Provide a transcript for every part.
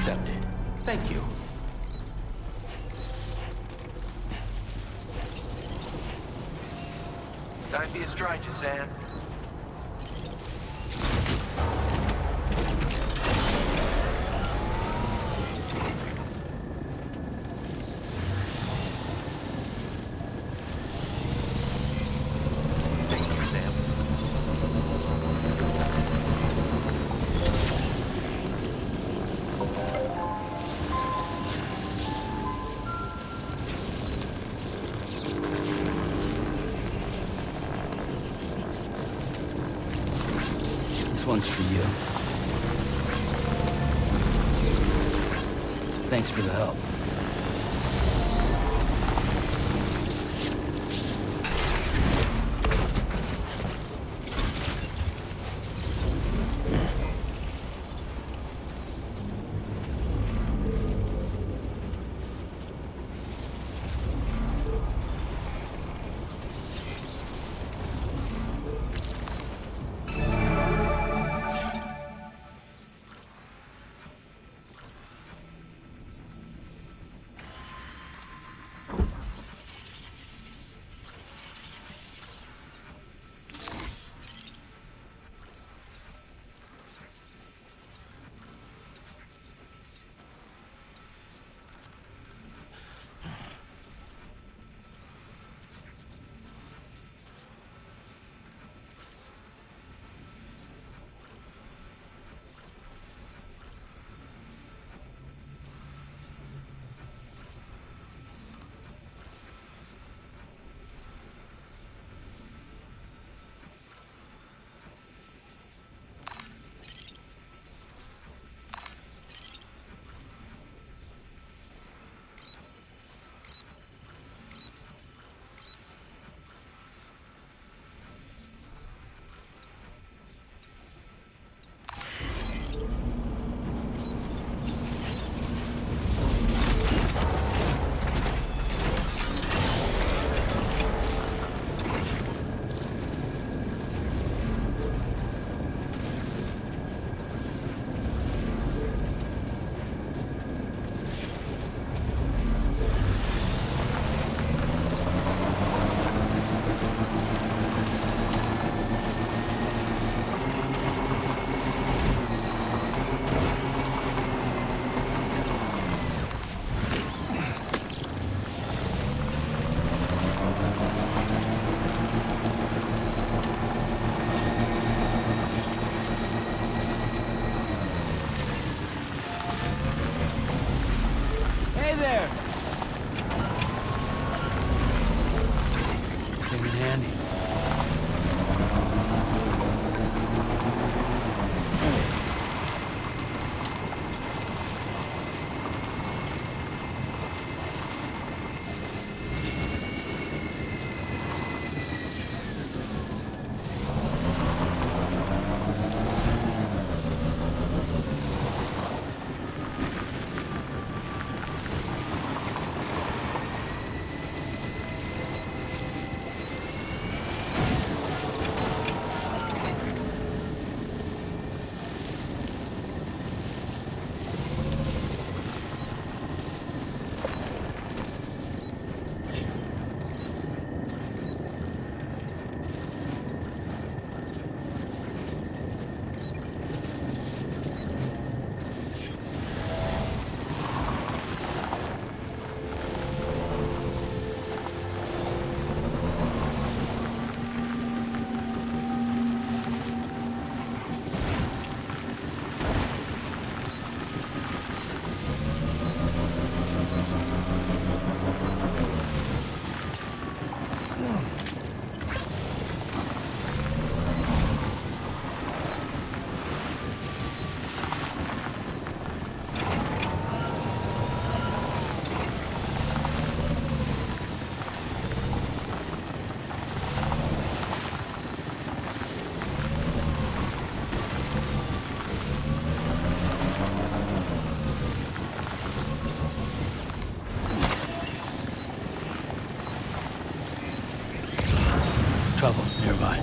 accepted. Thank you. Don't be a stranger, Sam. Thank you, Sam. This one's for you. Thanks for the help. Hey there! Came in handy. Trouble nearby.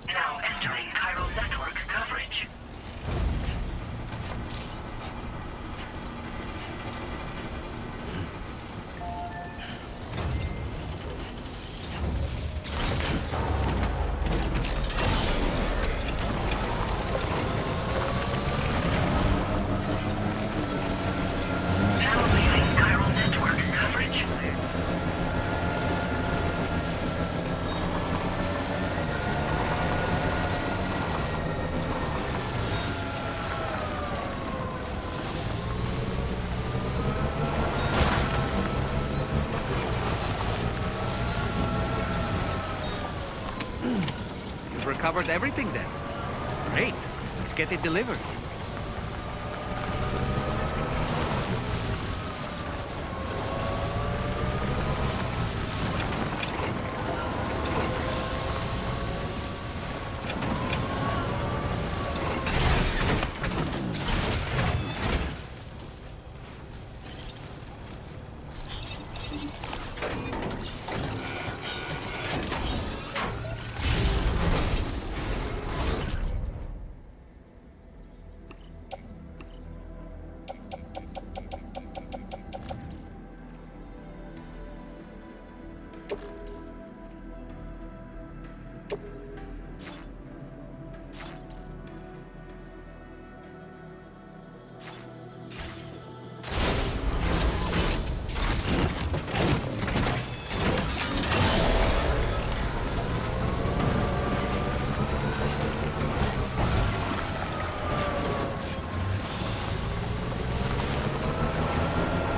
Now entering chiral network coverage. Now leaving chiral network coverage. You've recovered everything then. Great. Let's get it delivered.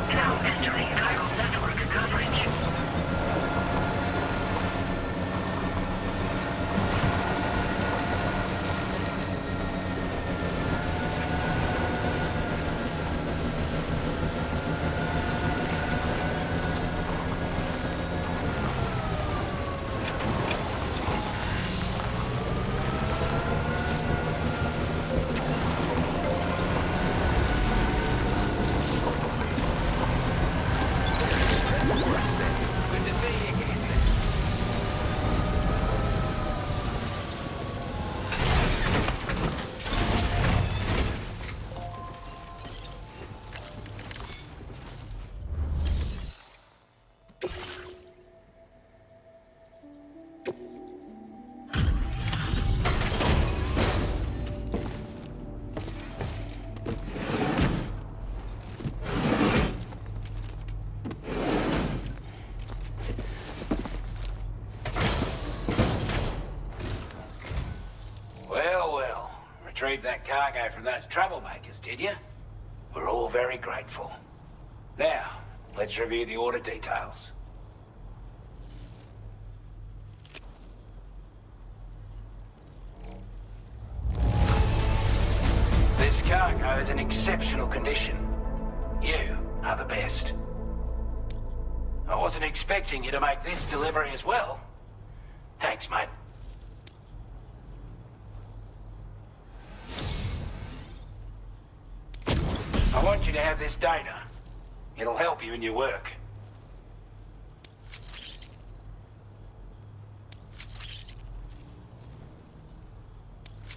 Now entering chiral network coverage. Good to see you again. Well. Retrieved that cargo from those troublemakers, did you? We're all very grateful. Now, let's review the order details. This cargo is in exceptional condition. You are the best. I wasn't expecting you to make this delivery as well. Thanks, mate. I want you to have this data. It'll help you in your work.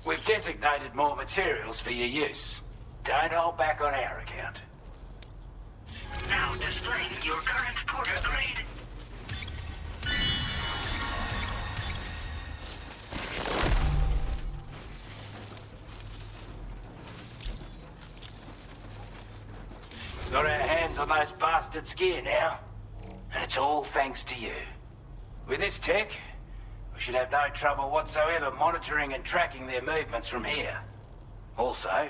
We've designated more materials for your use. Don't hold back on our account. Now displaying your current porter grade. on those bastards' gear now. And it's all thanks to you. With this tech, we should have no trouble whatsoever monitoring and tracking their movements from here. Also,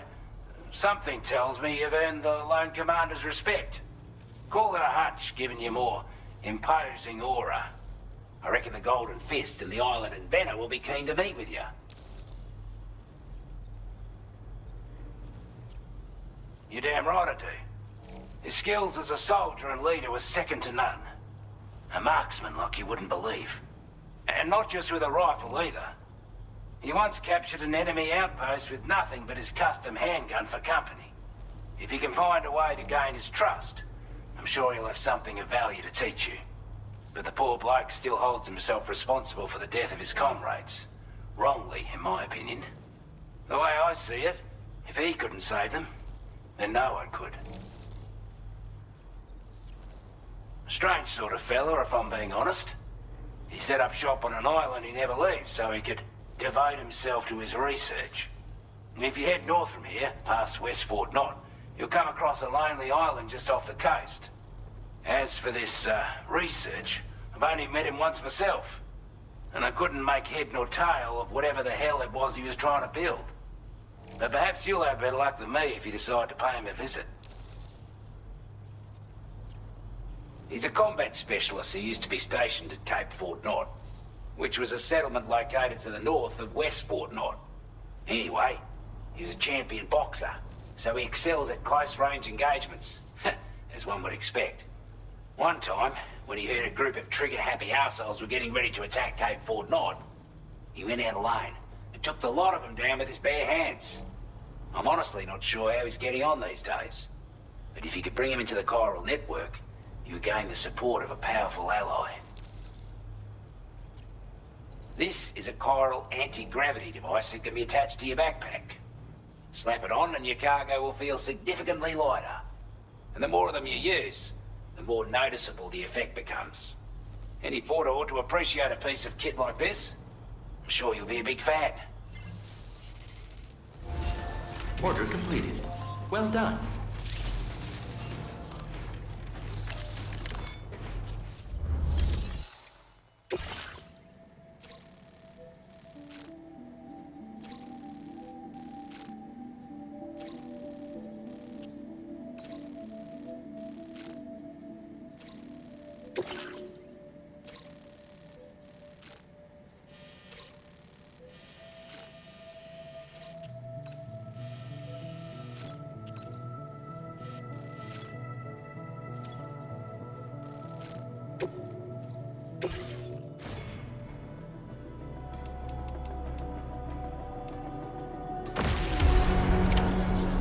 something tells me you've earned the Lone Commander's respect. Call it a hunch, giving you more imposing aura. I reckon the Golden Fist and the Island Inventor will be keen to meet with you. You're damn right I do. His skills as a soldier and leader were second to none. A marksman like you wouldn't believe. And not just with a rifle either. He once captured an enemy outpost with nothing but his custom handgun for company. If you can find a way to gain his trust, I'm sure he'll have something of value to teach you. But the poor bloke still holds himself responsible for the death of his comrades. Wrongly, in my opinion. The way I see it, if he couldn't save them, then no one could. A strange sort of fella, if I'm being honest. He set up shop on an island he never leaves so he could devote himself to his research. And if you head north from here, past West Fort Knot, you'll come across a lonely island just off the coast. As for this, research, I've only met him once myself. And I couldn't make head nor tail of whatever the hell it was he was trying to build. But perhaps you'll have better luck than me if you decide to pay him a visit. He's a combat specialist who used to be stationed at Cape Fort Knot, which was a settlement located to the north of West Fort Knot. Anyway, he was a champion boxer, so he excels at close-range engagements, as one would expect. One time, when he heard a group of trigger-happy arseholes were getting ready to attack Cape Fort Knot, he went out alone and took the lot of them down with his bare hands. I'm honestly not sure how he's getting on these days, but if you could bring him into the chiral network, you gain the support of a powerful ally. This is a chiral anti-gravity device that can be attached to your backpack. Slap it on and your cargo will feel significantly lighter. And the more of them you use, the more noticeable the effect becomes. Any porter ought to appreciate a piece of kit like this. I'm sure you'll be a big fan. Order completed. Well done.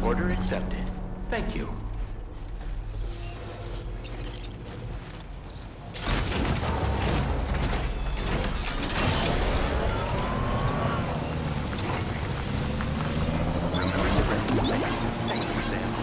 Order accepted. Thank you. Thank you, Sam.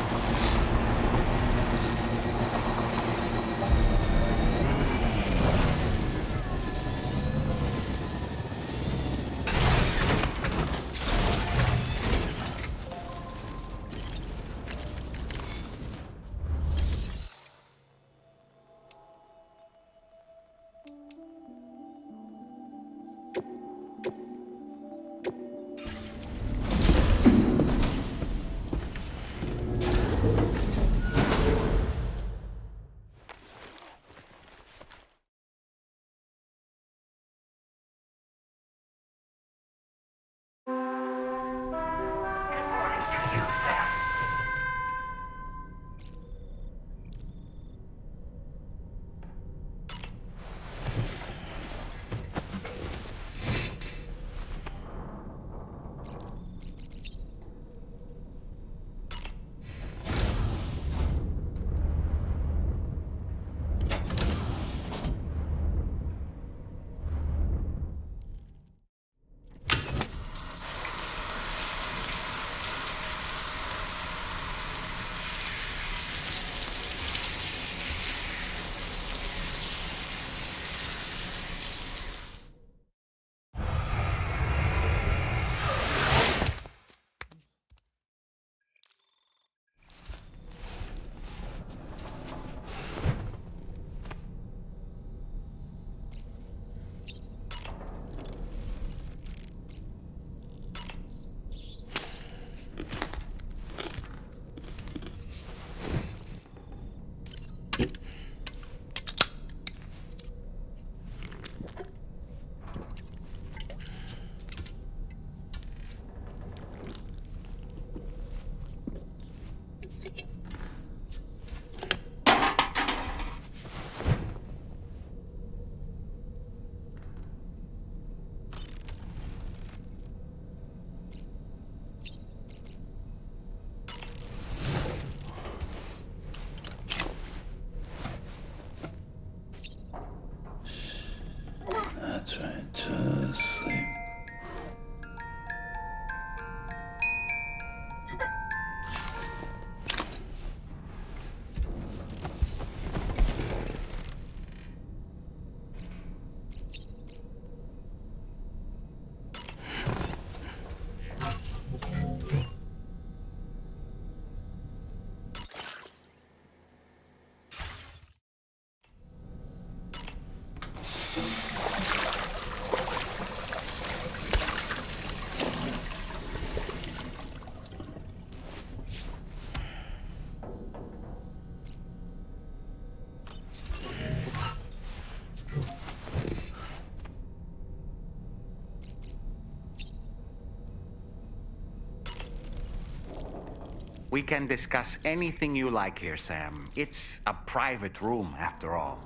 We can discuss anything you like here, Sam. It's a private room, after all.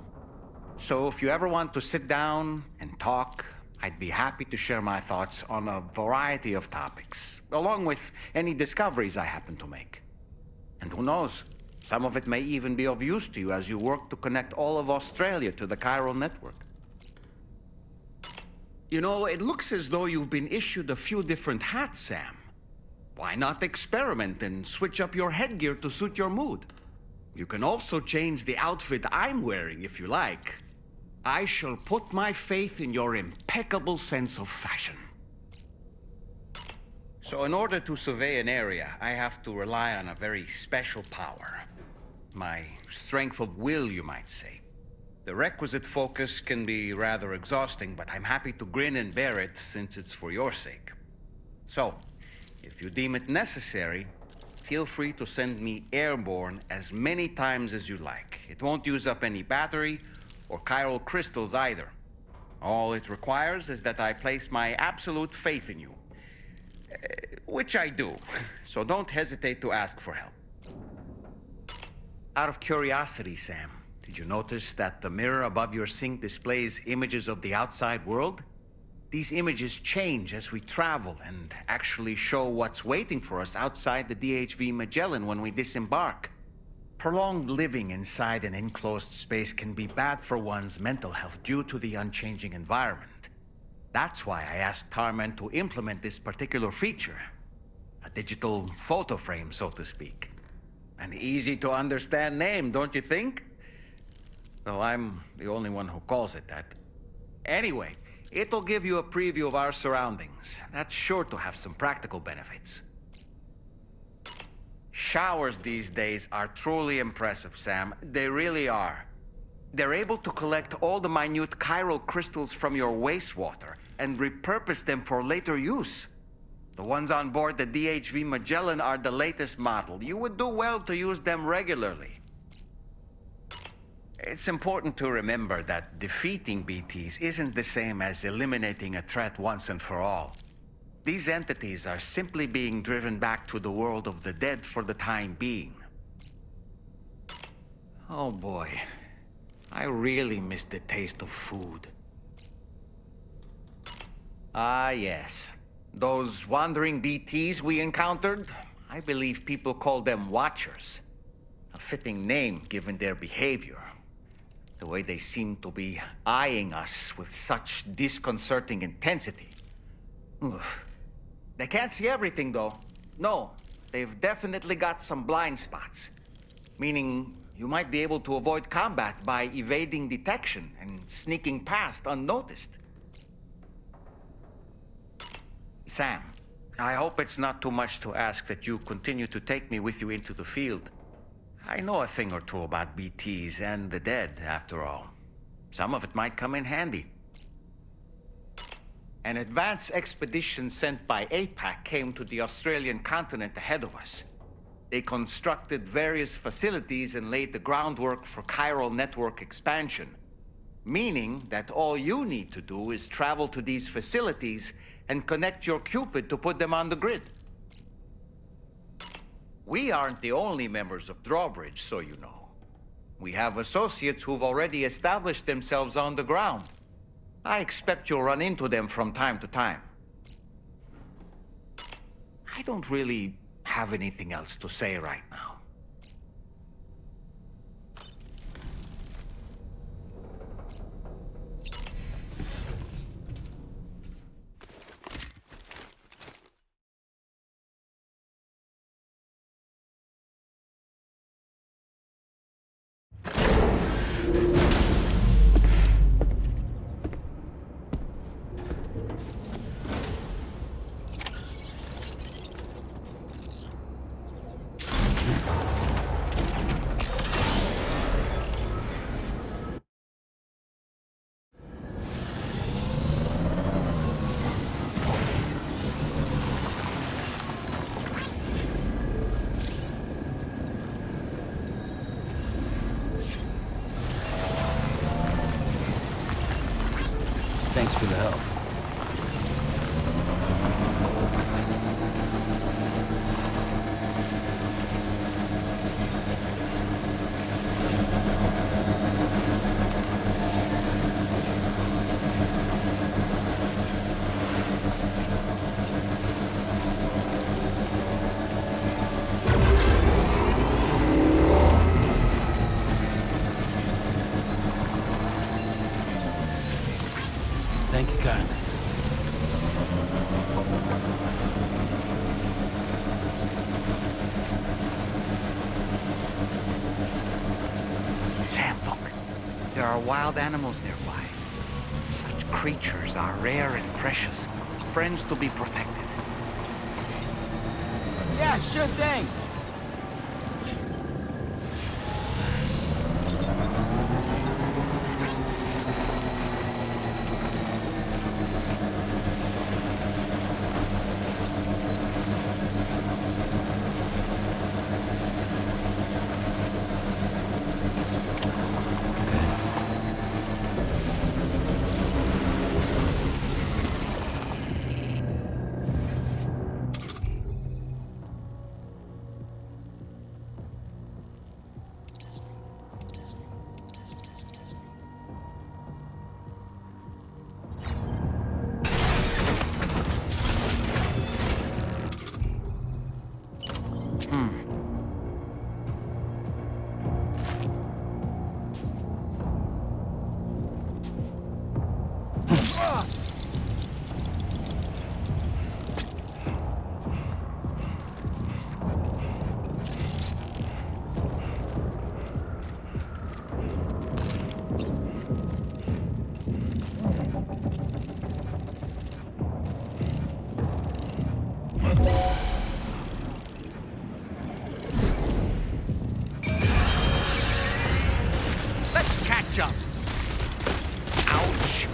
So if you ever want to sit down and talk, I'd be happy to share my thoughts on a variety of topics, along with any discoveries I happen to make. And who knows, some of it may even be of use to you as you work to connect all of Australia to the chiral network. You know, it looks as though you've been issued a few different hats, Sam. Why not experiment and switch up your headgear to suit your mood? You can also change the outfit I'm wearing if you like. I shall put my faith in your impeccable sense of fashion. So in order to survey an area, I have to rely on a very special power. My strength of will, you might say. The requisite focus can be rather exhausting, but I'm happy to grin and bear it since it's for your sake. So, if you deem it necessary, feel free to send me airborne as many times as you like. It won't use up any battery or chiral crystals either. All it requires is that I place my absolute faith in you. Which I do, so don't hesitate to ask for help. Out of curiosity, Sam, did you notice that the mirror above your sink displays images of the outside world? These images change as we travel and actually show what's waiting for us outside the DHV Magellan when we disembark. Prolonged living inside an enclosed space can be bad for one's mental health due to the unchanging environment. That's why I asked Tarman to implement this particular feature. A digital photo frame, so to speak. An easy-to-understand name, don't you think? Though I'm the only one who calls it that. Anyway, it'll give you a preview of our surroundings. That's sure to have some practical benefits. Showers these days are truly impressive, Sam. They really are. They're able to collect all the minute chiral crystals from your wastewater and repurpose them for later use. The ones on board the DHV Magellan are the latest model. You would do well to use them regularly. It's important to remember that defeating BTs isn't the same as eliminating a threat once and for all. These entities are simply being driven back to the world of the dead for the time being. Oh boy, I really miss the taste of food. Ah yes, those wandering BTs we encountered, I believe people call them Watchers. A fitting name given their behavior. The way they seem to be eyeing us with such disconcerting intensity. Oof. They can't see everything, though. No, they've definitely got some blind spots. Meaning, you might be able to avoid combat by evading detection and sneaking past unnoticed. Sam, I hope it's not too much to ask that you continue to take me with you into the field. I know a thing or two about BTs and the dead, after all. Some of it might come in handy. An advance expedition sent by APAC came to the Australian continent ahead of us. They constructed various facilities and laid the groundwork for chiral network expansion. Meaning that all you need to do is travel to these facilities and connect your Cupid to put them on the grid. We aren't the only members of Drawbridge, so you know. We have associates who've already established themselves on the ground. I expect you'll run into them from time to time. I don't really have anything else to say right now. Thanks for the help. are wild animals nearby. Such creatures are rare and precious, friends to be protected. Yeah, sure thing. Let's catch up! Ouch!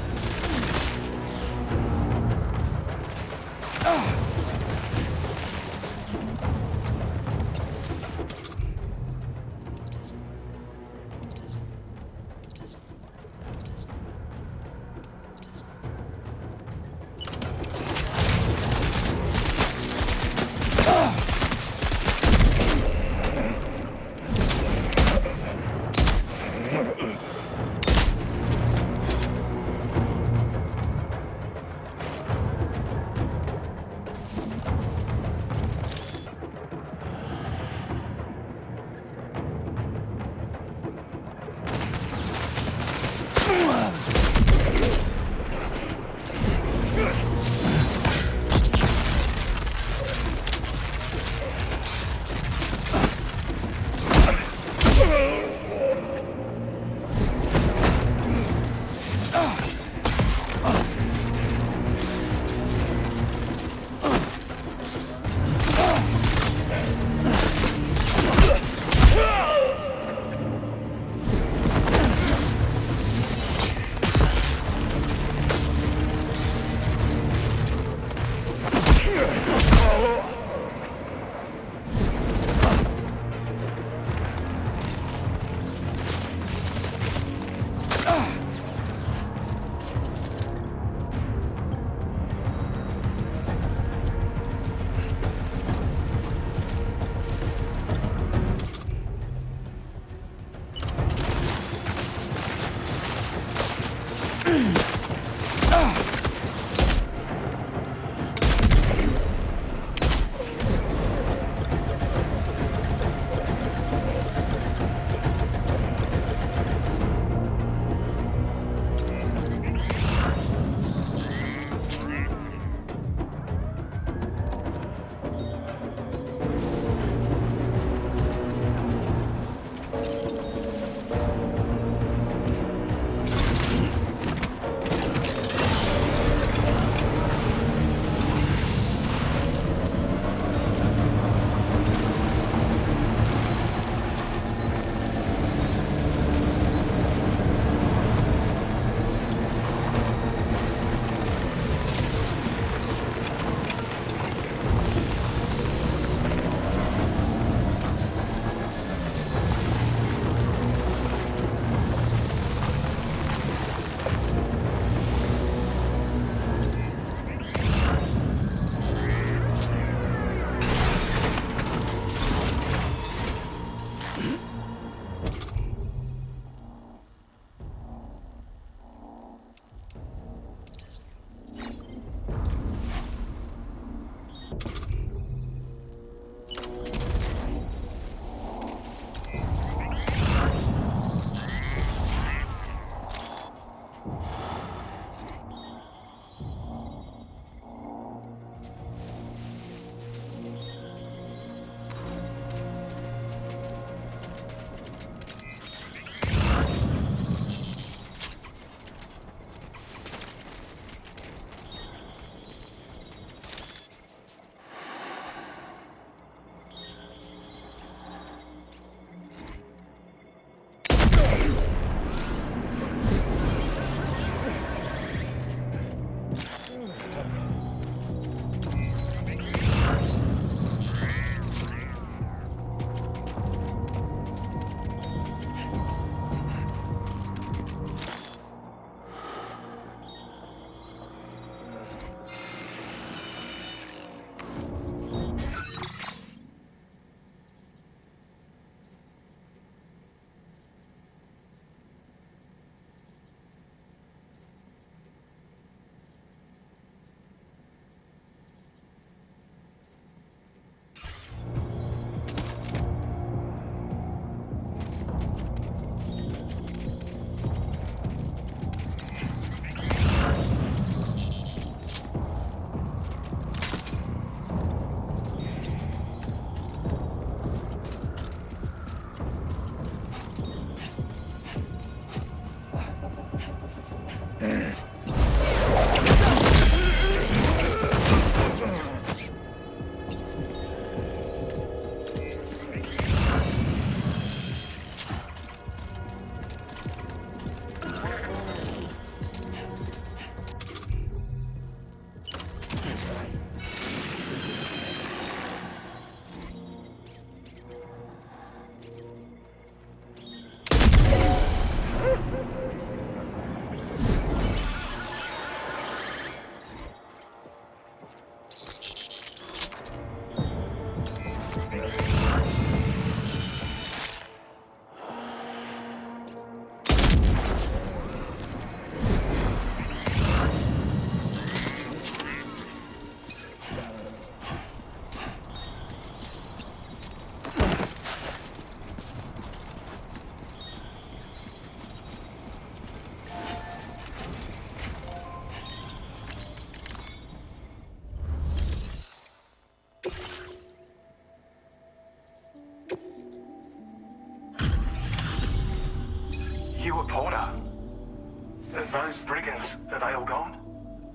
Are they all gone?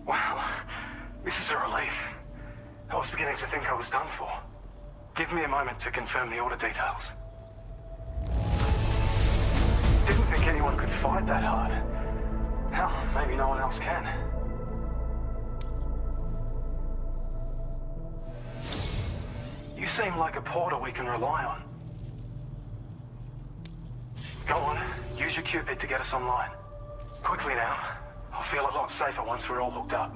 Wow, this is a relief. I was beginning to think I was done for. Give me a moment to confirm the order details. Didn't think anyone could fight that hard. Hell, maybe no one else can. You seem like a porter we can rely on. Go on, use your Cupid to get us online. Quickly now. I'll feel a lot safer once we're all hooked up.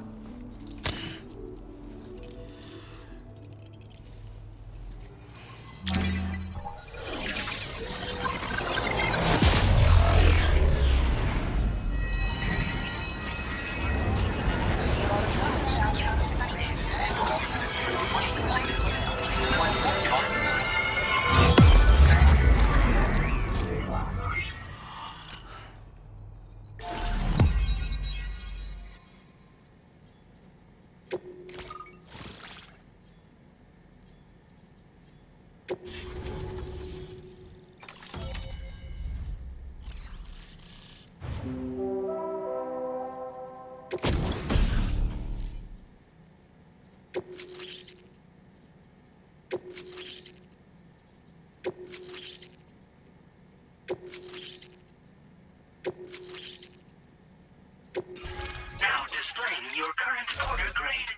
Now displaying your current order grade.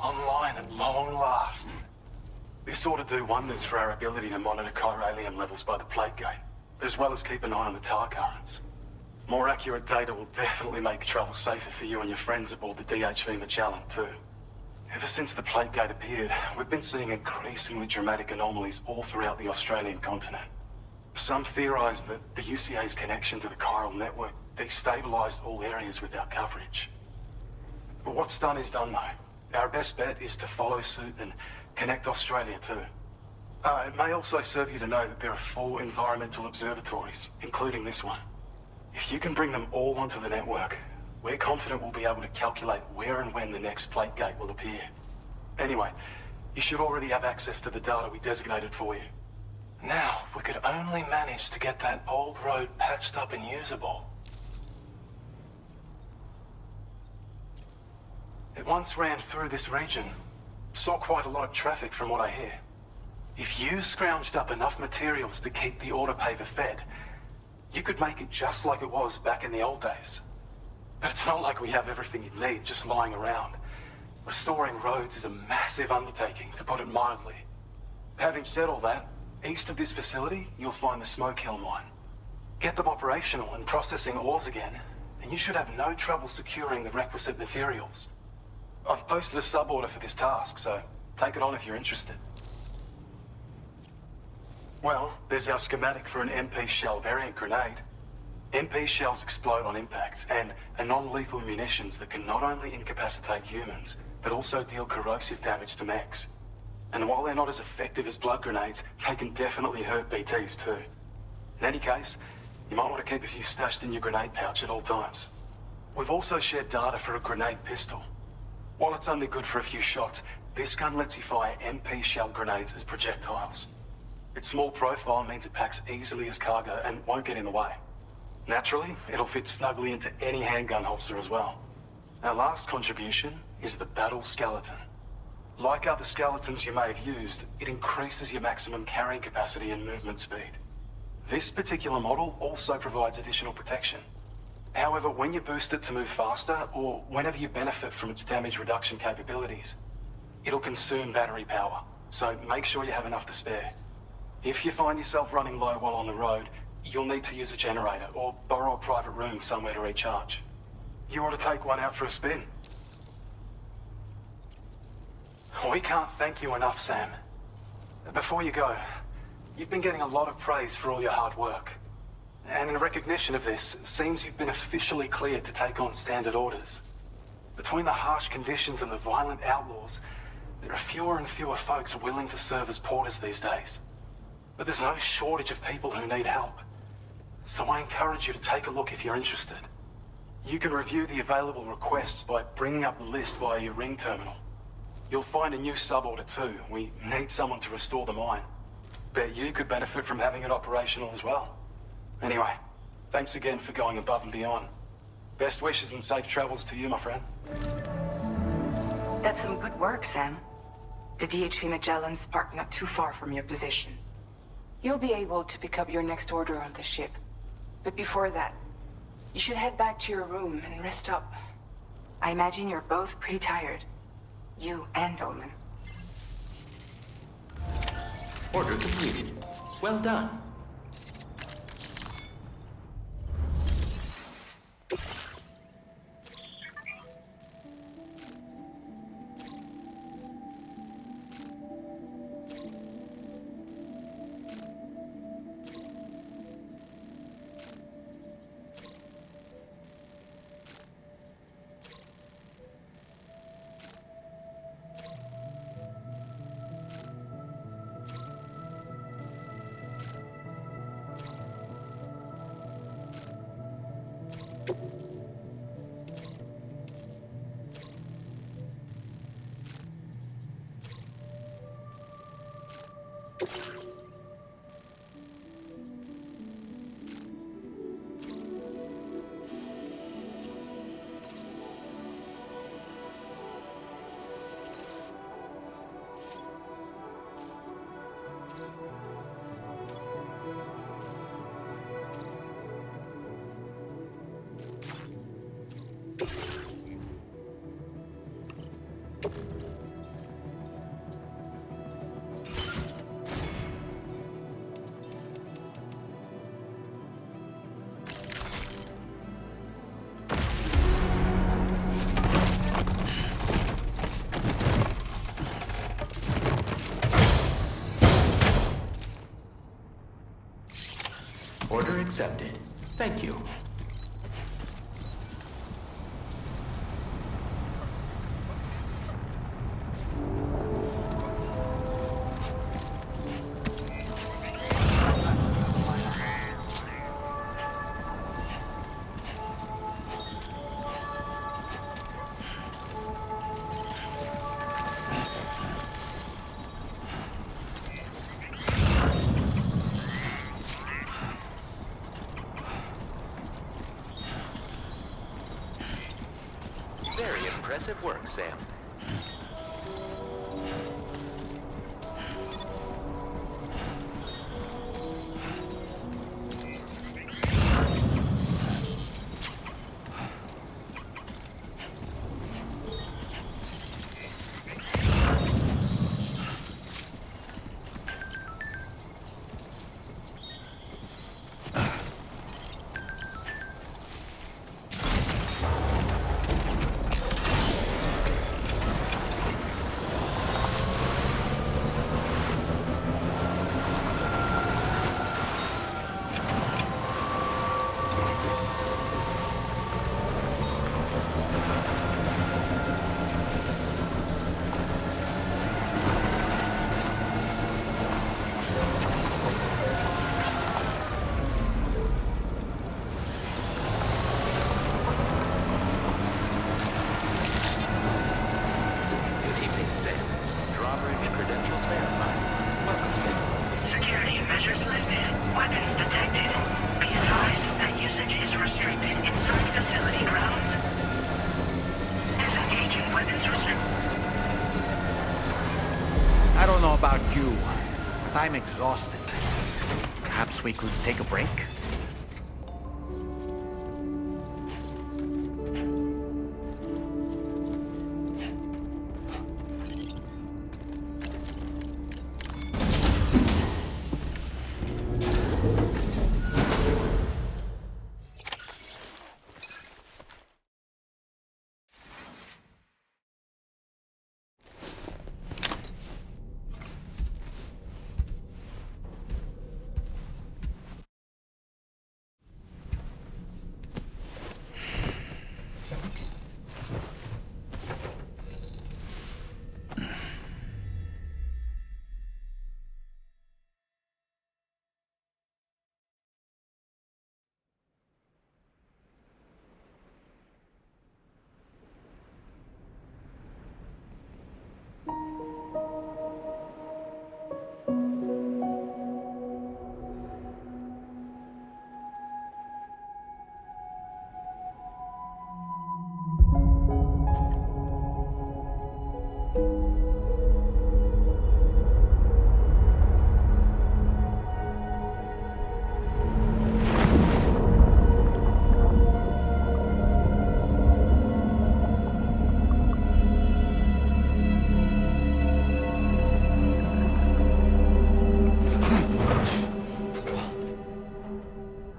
Online at long last. This ought to do wonders for our ability to monitor chiralium levels by the plate gate, as well as keep an eye on the tar currents. More accurate data will definitely make travel safer for you and your friends aboard the DHV Magellan too. Ever since the plate gate appeared, we've been seeing increasingly dramatic anomalies all throughout the Australian continent. Some theorize that the UCA's connection to the chiral network destabilized all areas with our coverage. But what's done is done though. Our best bet is to follow suit and connect Australia too. It may also serve you to know that there are 4 environmental observatories, including this one. If you can bring them all onto the network, we're confident we'll be able to calculate where and when the next plate gate will appear. Anyway, you should already have access to the data we designated for you. Now, if we could only manage to get that old road patched up and usable. It once ran through this region. Saw quite a lot of traffic from what I hear. If you scrounged up enough materials to keep the autopaver fed, you could make it just like it was back in the old days. But it's not like we have everything you need just lying around. Restoring roads is a massive undertaking, to put it mildly. Having said all that, east of this facility, you'll find the Smoke Hill mine. Get them operational and processing ores again, and you should have no trouble securing the requisite materials. I've posted a sub-order for this task, so take it on if you're interested. Well, there's our schematic for an MP shell variant grenade. MP shells explode on impact, and are non-lethal munitions that can not only incapacitate humans, but also deal corrosive damage to mechs. And while they're not as effective as blood grenades, they can definitely hurt BTs too. In any case, you might want to keep a few stashed in your grenade pouch at all times. We've also shared data for a grenade pistol. While it's only good for a few shots, this gun lets you fire MP shell grenades as projectiles. Its small profile means it packs easily as cargo and won't get in the way. Naturally, it'll fit snugly into any handgun holster as well. Our last contribution is the Battle Skeleton. Like other skeletons you may have used, it increases your maximum carrying capacity and movement speed. This particular model also provides additional protection. However, when you boost it to move faster, or whenever you benefit from its damage reduction capabilities, it'll consume battery power, so make sure you have enough to spare. If you find yourself running low while on the road, you'll need to use a generator or borrow a private room somewhere to recharge. You ought to take one out for a spin. We can't thank you enough, Sam. Before you go, you've been getting a lot of praise for all your hard work. And in recognition of this, it seems you've been officially cleared to take on standard orders. Between the harsh conditions and the violent outlaws, there are fewer and fewer folks willing to serve as porters these days. But there's no shortage of people who need help. So I encourage you to take a look if you're interested. You can review the available requests by bringing up the list via your ring terminal. You'll find a new sub-order too. We need someone to restore the mine. Bet you could benefit from having it operational as well. Anyway, thanks again for going above and beyond. Best wishes and safe travels to you, my friend. That's some good work, Sam. The DHV Magellan's parked not too far from your position. You'll be able to pick up your next order on the ship. But before that, you should head back to your room and rest up. I imagine you're both pretty tired. You and Dolman. Order completed. Well done. Order accepted. Thank you. Very impressive work, Sam. I don't know about you, but I'm exhausted. Perhaps we could take a break?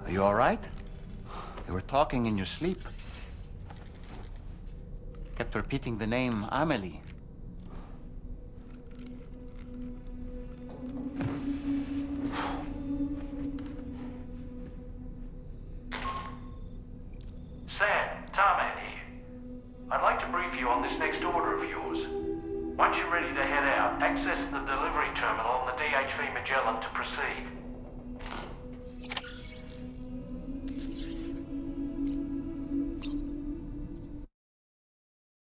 Are you all right? You were talking in your sleep. Kept repeating the name Amelie. Sam, Tarman here. I'd like to brief you on this next order of yours. Once you're ready to head out, access the delivery terminal on the DHV Magellan to proceed.